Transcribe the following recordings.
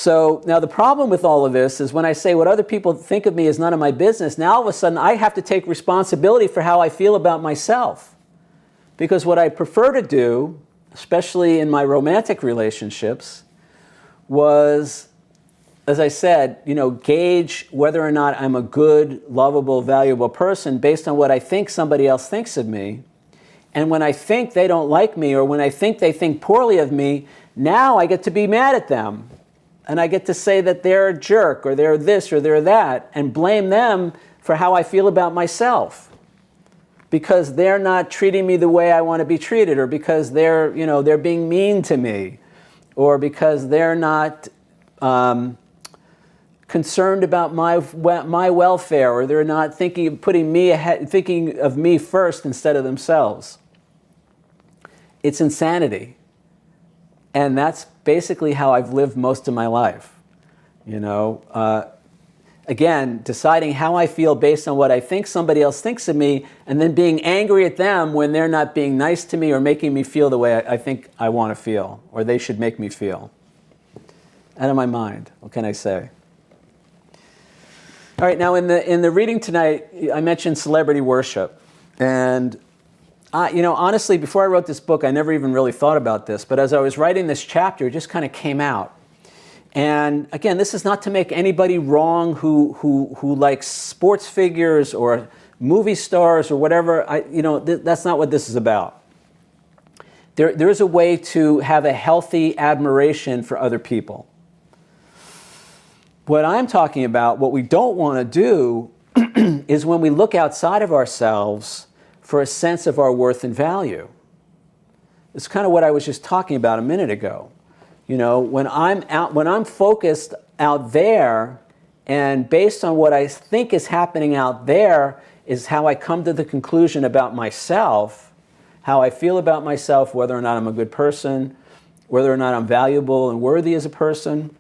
So now the problem with all of this is when I say what other people think of me is none of my business, now all of a sudden I have to take responsibility for how I feel about myself. Because what I prefer to do, especially in my romantic relationships, was, as I said, gauge whether or not I'm a good, lovable, valuable person based on what I think somebody else thinks of me. And when I think they don't like me, or when I think they think poorly of me, now I get to be mad at them. And I get to say that they're a jerk, or they're this, or they're that, and blame them for how I feel about myself. Because they're not treating me the way I want to be treated, or because they're being mean to me, or because they're not concerned about my welfare, or they're not thinking of me first instead of themselves. It's insanity. And that's basically how I've lived most of my life. Again, deciding how I feel based on what I think somebody else thinks of me, and then being angry at them when they're not being nice to me or making me feel the way I think I want to feel, or they should make me feel. Out of my mind, what can I say? All right, now in the reading tonight, I mentioned celebrity worship. And honestly, before I wrote this book, I never even really thought about this. But as I was writing this chapter, it just kind of came out. And again, this is not to make anybody wrong who likes sports figures or movie stars or whatever. That's not what this is about. There is a way to have a healthy admiration for other people. What I'm talking about, what we don't want to do, is when we look outside of ourselves for a sense of our worth and value. It's kind of what I was just talking about a minute ago. When I'm focused out there, and based on what I think is happening out there is how I come to the conclusion about myself, how I feel about myself, whether or not I'm a good person, whether or not I'm valuable and worthy as a person,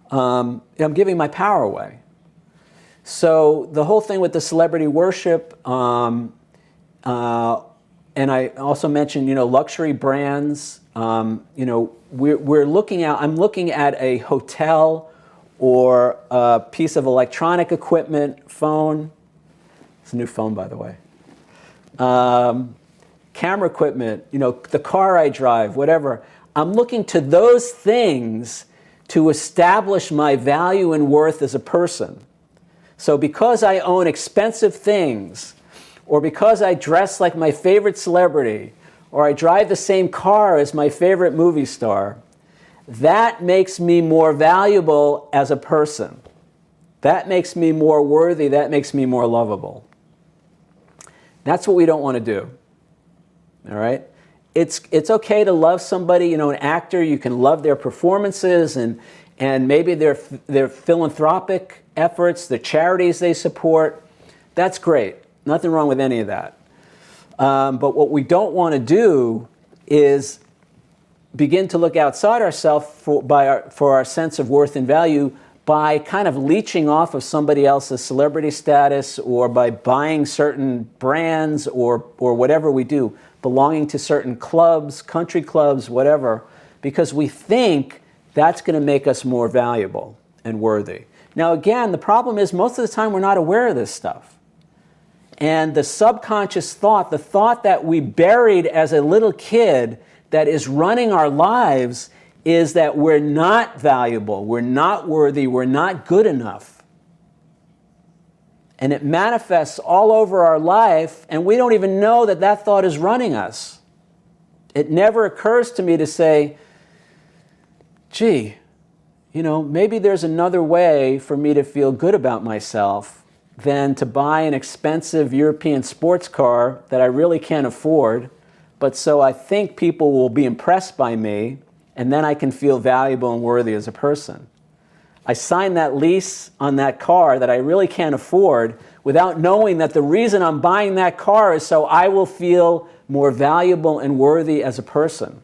I'm giving my power away. So the whole thing with the celebrity worship, and I also mentioned, luxury brands. I'm looking at a hotel or a piece of electronic equipment, phone. It's a new phone, by the way. Camera equipment, the car I drive, whatever. I'm looking to those things to establish my value and worth as a person. So because I own expensive things, or because I dress like my favorite celebrity, or I drive the same car as my favorite movie star, that makes me more valuable as a person. That makes me more worthy. That makes me more lovable. That's what we don't want to do. All right? It's okay to love somebody, an actor. You can love their performances and maybe their philanthropic efforts, the charities they support. That's great. Nothing wrong with any of that. But what we don't want to do is begin to look outside ourselves for our sense of worth and value by kind of leeching off of somebody else's celebrity status, or by buying certain brands or whatever we do, belonging to certain clubs, country clubs, whatever, because we think that's going to make us more valuable and worthy. Now again, the problem is most of the time we're not aware of this stuff. And the subconscious thought, the thought that we buried as a little kid that is running our lives, is that we're not valuable, we're not worthy, we're not good enough. And it manifests all over our life, and we don't even know that that thought is running us. It never occurs to me to say, gee, maybe there's another way for me to feel good about myself than to buy an expensive European sports car that I really can't afford, but so I think people will be impressed by me, and then I can feel valuable and worthy as a person. I signed that lease on that car that I really can't afford without knowing that the reason I'm buying that car is so I will feel more valuable and worthy as a person.